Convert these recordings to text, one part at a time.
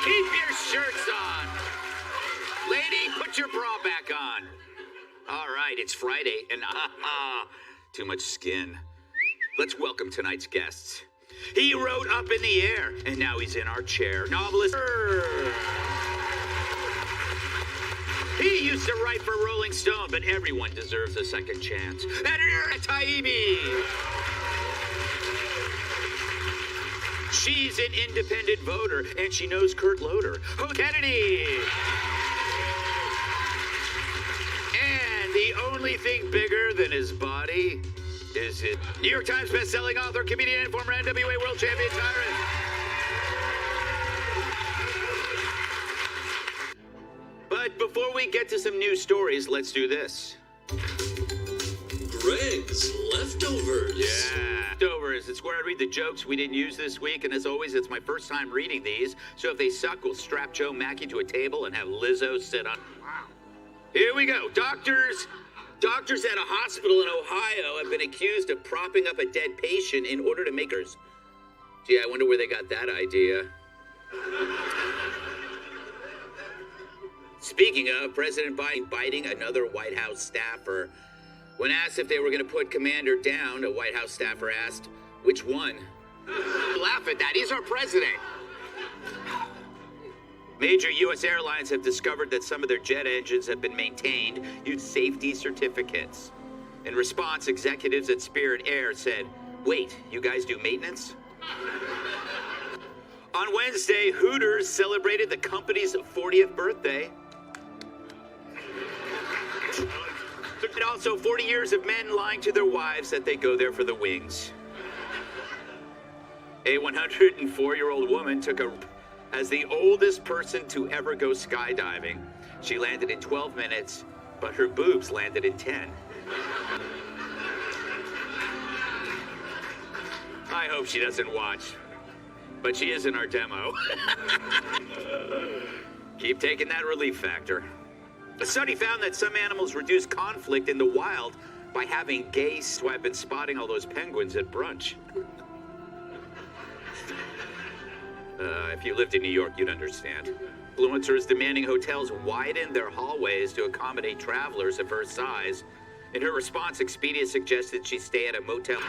Keep your shirts on. Lady, put your bra back on. All right, it's Friday, and too much skin. Let's welcome tonight's guests. He rode up in the air, and now he's in our chair. Novelist. He used to write for Rolling Stone, but everyone deserves a second chance. Editor Taibbi. She's an independent voter, and she knows Kurt Loder. Oh, Kennedy. And the only thing bigger than his body is it. New York Times best-selling author, comedian, and former NWA world champion Tyrant. But before we get to some news stories, let's do this. Greg's Leftovers. Yeah, Leftovers. It's where I read the jokes we didn't use this week, and as always, it's my first time reading these, so if they suck, we'll strap Joe Mackey to a table and have Lizzo sit on. Wow. Here we go. Doctors at a hospital in Ohio have been accused of propping up a dead patient in order to make hers. Gee, I wonder where they got that idea. Speaking of, President Biden biting another White House staffer. When asked if they were going to put Commander down, a White House staffer asked, which one? Laugh at that. He's our president. Major U.S. airlines have discovered that some of their jet engines have been maintained using safety certificates. In response, executives at Spirit Air said, wait, you guys do maintenance? On Wednesday, Hooters celebrated the company's 40th birthday. And also 40 years of men lying to their wives that they go there for the wings. A 104-year-old woman took as the oldest person to ever go skydiving. She landed in 12 minutes, but her boobs landed in 10. I hope she doesn't watch, but she is in our demo. Keep taking that relief factor. A study found that some animals reduce conflict in the wild by having gay. So I've been spotting all those penguins at brunch. If you lived in New York, you'd understand. Influencers demanding hotels widen their hallways to accommodate travelers of her size. In her response, Expedia suggested she stay at a motel.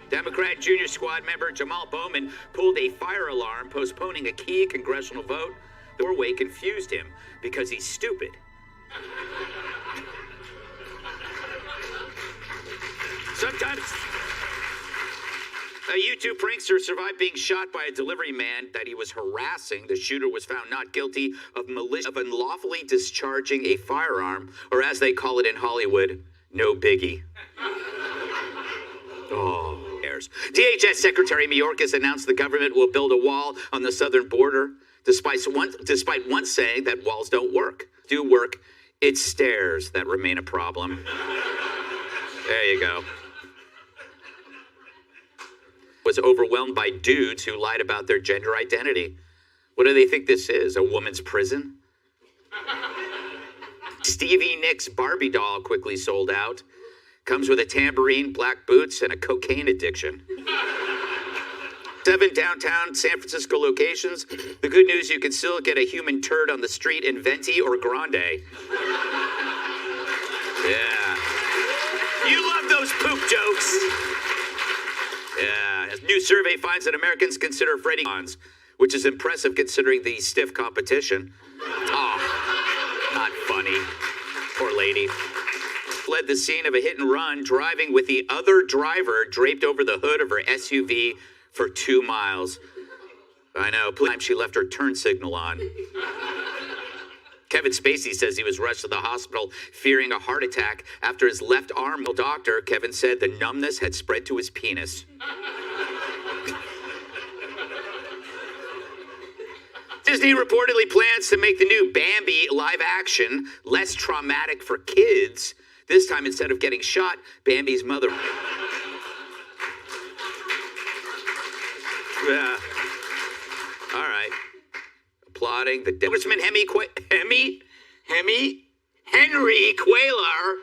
Democrat junior squad member Jamal Bowman pulled a fire alarm, postponing a key congressional vote. The doorway confused him because he's stupid. Sometimes a YouTube prankster survived being shot by a delivery man that he was harassing. The shooter was found not guilty of unlawfully discharging a firearm, or as they call it in Hollywood, no biggie. Oh, cares. DHS Secretary Mayorkas announced the government will build a wall on the southern border, despite once saying that walls don't work. Do work. It's stairs that remain a problem. There you go. Was overwhelmed by dudes who lied about their gender identity. What do they think this is? A woman's prison? Stevie Nicks Barbie doll quickly sold out. Comes with a tambourine, black boots, and a cocaine addiction. 7 downtown San Francisco locations. The good news, you can still get a human turd on the street in Venti or Grande. Yeah. You love those poop jokes. Yeah. A new survey finds that Americans consider Freddie Bonds, which is impressive considering the stiff competition. Oh, not funny. Poor lady. Fled the scene of a hit and run, driving with the other driver draped over the hood of her SUV for 2 miles. I know, time she left her turn signal on. Kevin Spacey says he was rushed to the hospital fearing a heart attack after his left arm. Doctor, Kevin said the numbness had spread to his penis. Disney reportedly plans to make the new Bambi live action less traumatic for kids. This time, instead of getting shot, Bambi's mother... Yeah. All right. Applauding the Congressman Henry Cuellar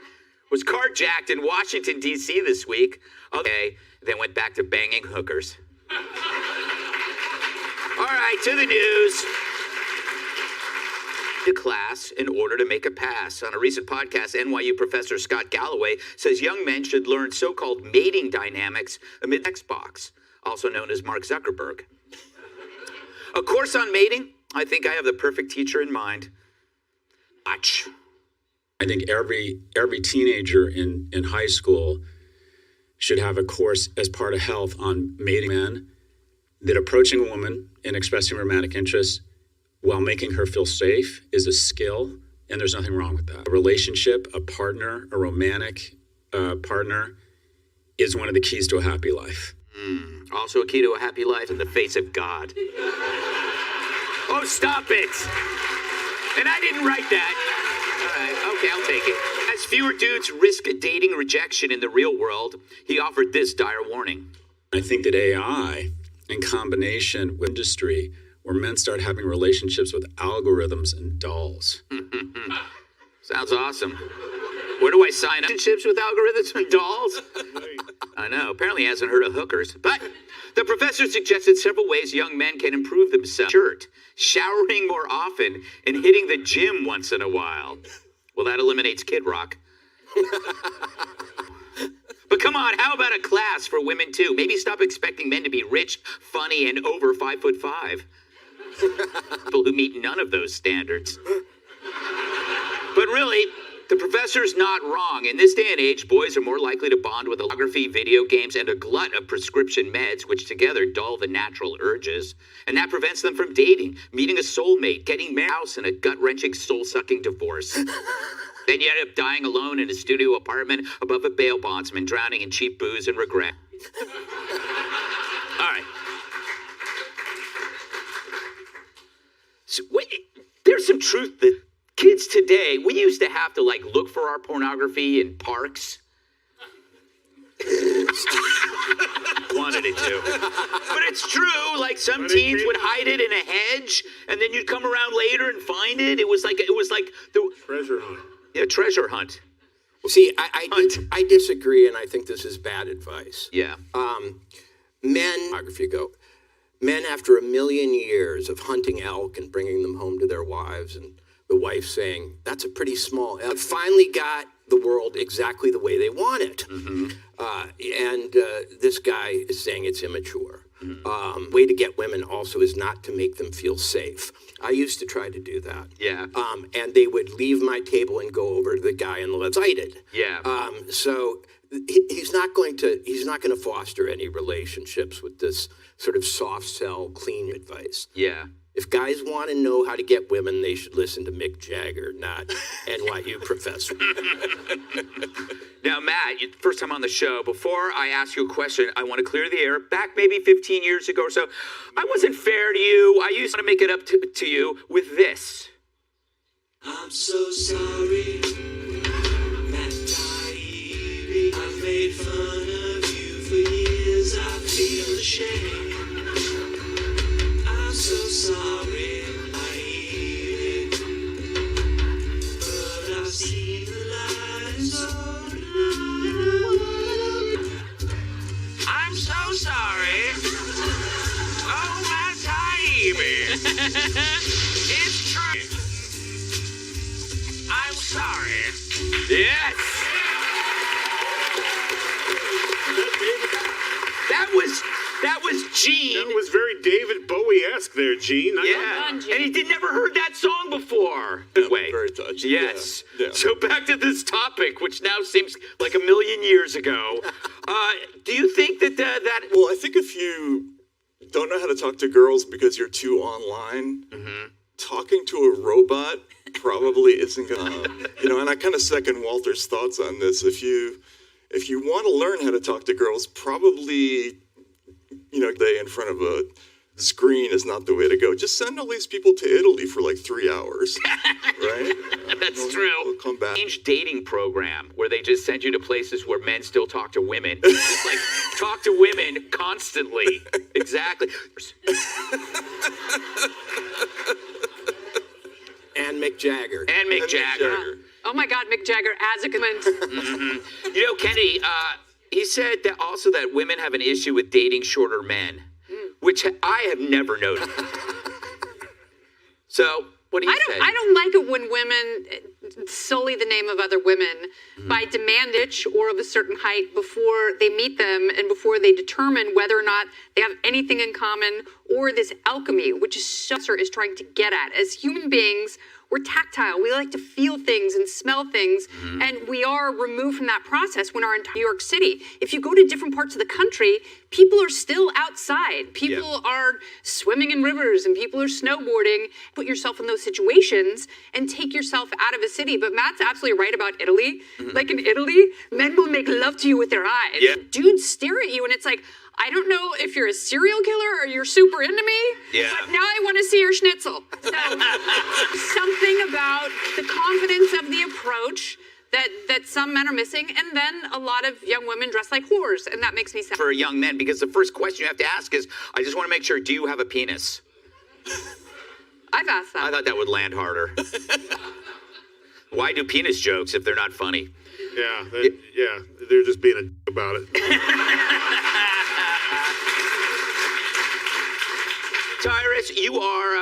was carjacked in Washington, D.C. this week. Okay, then went back to banging hookers. All right. right, to the news. To class in order to make a pass. On a recent podcast, NYU professor Scott Galloway says young men should learn so-called mating dynamics amid Xbox, also known as Mark Zuckerberg. A course on mating? I think I have the perfect teacher in mind. Watch. I think every teenager in high school should have a course as part of health on mating men, that approaching a woman and expressing romantic interest while making her feel safe is a skill, and there's nothing wrong with that. A relationship, a partner, a romantic partner is one of the keys to a happy life. Also a key to a happy life in the face of God. Oh, stop it! And I didn't write that. All right, okay, I'll take it. As fewer dudes risk dating rejection in the real world, he offered this dire warning. I think that AI, in combination with industry, where men start having relationships with algorithms and dolls. Sounds awesome. Where do I sign up? Relationships with algorithms and dolls? I know, apparently he hasn't heard of hookers. But the professor suggested several ways young men can improve themselves. Showering more often, and hitting the gym once in a while. Well, that eliminates Kid Rock. But come on, how about a class for women too? Maybe stop expecting men to be rich, funny, and over 5'5". People who meet none of those standards. But really, the professor's not wrong. In this day and age, boys are more likely to bond with pornography, video games, and a glut of prescription meds, which together dull the natural urges. And that prevents them from dating, meeting a soulmate, getting married, and a gut-wrenching, soul-sucking divorce. Then you end up dying alone in a studio apartment above a bail bondsman, drowning in cheap booze and regret. All right. So, there's some truth that kids today, we used to have to look for our pornography in parks. Wanted it to. But it's true, some teens would hide it in a hedge, and then you'd come around later and find it. It was like the treasure hunt. Yeah, treasure hunt. See, I disagree, and I think this is bad advice. Yeah. Men, after a million years of hunting elk and bringing them home to their wives, and the wife saying, that's a pretty small elk, finally got the world exactly the way they want it. Mm-hmm. And this guy is saying it's immature. Mm-hmm. Way to get women also is not to make them feel safe. I used to try to do that. Yeah. And they would leave my table and go over to the guy on the left side. Yeah. So he's not going to foster any relationships with this sort of soft sell, clean advice. Yeah. If guys want to know how to get women, they should listen to Mick Jagger, not NYU professor. Now, Matt, first time on the show. Before I ask you a question, I want to clear the air. Back maybe 15 years ago or so, I wasn't fair to you. I used to make it up to you with this. I'm so sorry, Matt Taibbi. I've made fun of you for years. I feel ashamed. I'm so sorry, Taibbi. But I've seen the lies of I'm so sorry. Oh, Matt Taibbi. It's true. I'm sorry. Yes. That was Gene. That was very David Bowie-esque there, Gene. Yeah. And he never heard that song before. Wait. Very touching. Yes. Yeah. So back to this topic, which now seems like a million years ago. Do you think that Well, I think if you don't know how to talk to girls because you're too online, talking to a robot probably isn't gonna, and I kind of second Walter's thoughts on this. If you want to learn how to talk to girls, probably, they in front of a screen is not the way to go. Just send all these people to Italy for 3 hours, right? That's true. We'll come back. Change dating program where they just send you to places where men still talk to women. Just talk to women constantly. Exactly. And Mick Jagger. And Mick Jagger. Oh my God, Mick Jagger as a comment. Kennedy, he said that also that women have an issue with dating shorter men, which I have never noticed. So, what do you say? I don't like it when women sully the name of other women by demanding or of a certain height before they meet them and before they determine whether or not they have anything in common, or this alchemy, which is trying to get at. As human beings, we're tactile. We like to feel things and smell things, and we are removed from that process when we're in New York City. If you go to different parts of the country, people are still outside. People are swimming in rivers, and people are snowboarding. Put yourself in those situations and take yourself out of a city. But Matt's absolutely right about Italy. Like in Italy, men will make love to you with their eyes. Yeah. Dudes stare at you, and it's like, I don't know if you're a serial killer or you're super into me, Yeah. but now I want to see your schnitzel. So something about the confidence of the approach that some men are missing, and then a lot of young women dress like whores, and that makes me sad. For young men, because the first question you have to ask is, I just want to make sure, do you have a penis? I've asked that. I thought that would land harder. Why do penis jokes if they're not funny? Yeah, they're just being a d- about it. Tyrus, you are,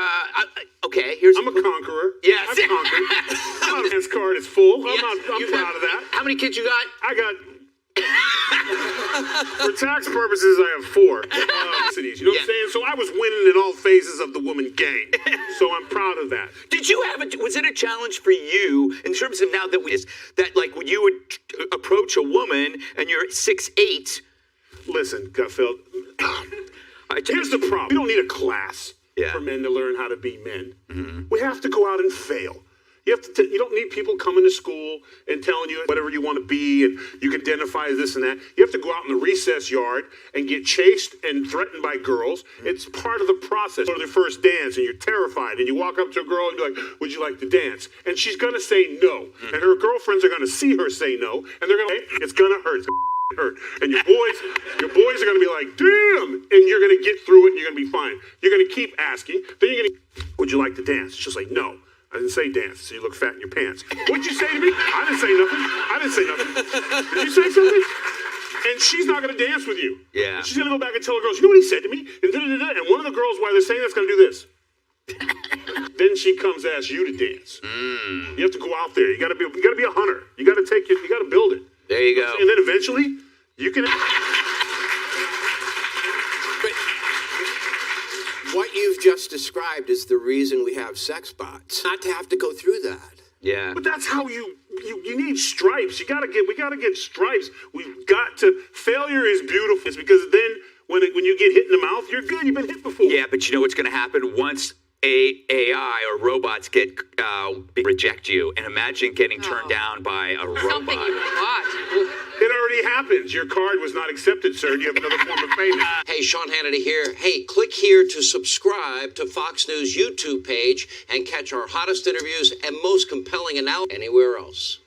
okay, I'm a conqueror. Yes. I've conquered. My dance card is full. I'm You proud have- of that. How many kids you got? I got. For tax purposes, I have 4 cities. You know what I'm saying? So I was winning in all phases of the woman game. So I'm proud of that. Did you have was it a challenge for you in terms of now that like when you would approach a woman and you're 6'8"? Listen, Gutfeld. Here's the problem. We don't need a class for men to learn how to be men. We have to go out and fail. You have to. You don't need people coming to school and telling you whatever you want to be and you can identify as this and that. You have to go out in the recess yard and get chased and threatened by girls. It's part of the process. Go to their first dance and you're terrified and you walk up to a girl and be like, "Would you like to dance?" And she's gonna say no, and her girlfriends are gonna see her say no, and they're gonna. It's gonna hurt. It's gonna hurt. And your boys are gonna be like, "Damn!" And you're gonna get through it. And you're gonna be fine. You're gonna keep asking. Then you're gonna. "Would you like to dance?" She's like, "No. I didn't say dance, so you look fat in your pants." "What'd you say to me?" "I didn't say nothing. I didn't say nothing." "Did you say something?" And she's not going to dance with you. Yeah. She's going to go back and tell the girls, "You know what he said to me?" And, and one of the girls, while they're saying that's going to do this. Then she comes to ask you to dance. You have to go out there. You got to be a hunter. You got to build it. There you go. And then eventually, you can. What you've just described is the reason we have sex bots. Not to have to go through that. Yeah. But that's how you need stripes. We gotta get stripes. We've got to. Failure is beautiful. It's because then when you get hit in the mouth, you're good. You've been hit before. Yeah, but you know what's going to happen once AI or robots reject you, and imagine getting turned down by a robot. Something you thought. It already happens. Your card was not accepted, sir, and you have another form of payment. Hey, Sean Hannity here. Hey, click here to subscribe to Fox News YouTube page and catch our hottest interviews and most compelling analysis anywhere else.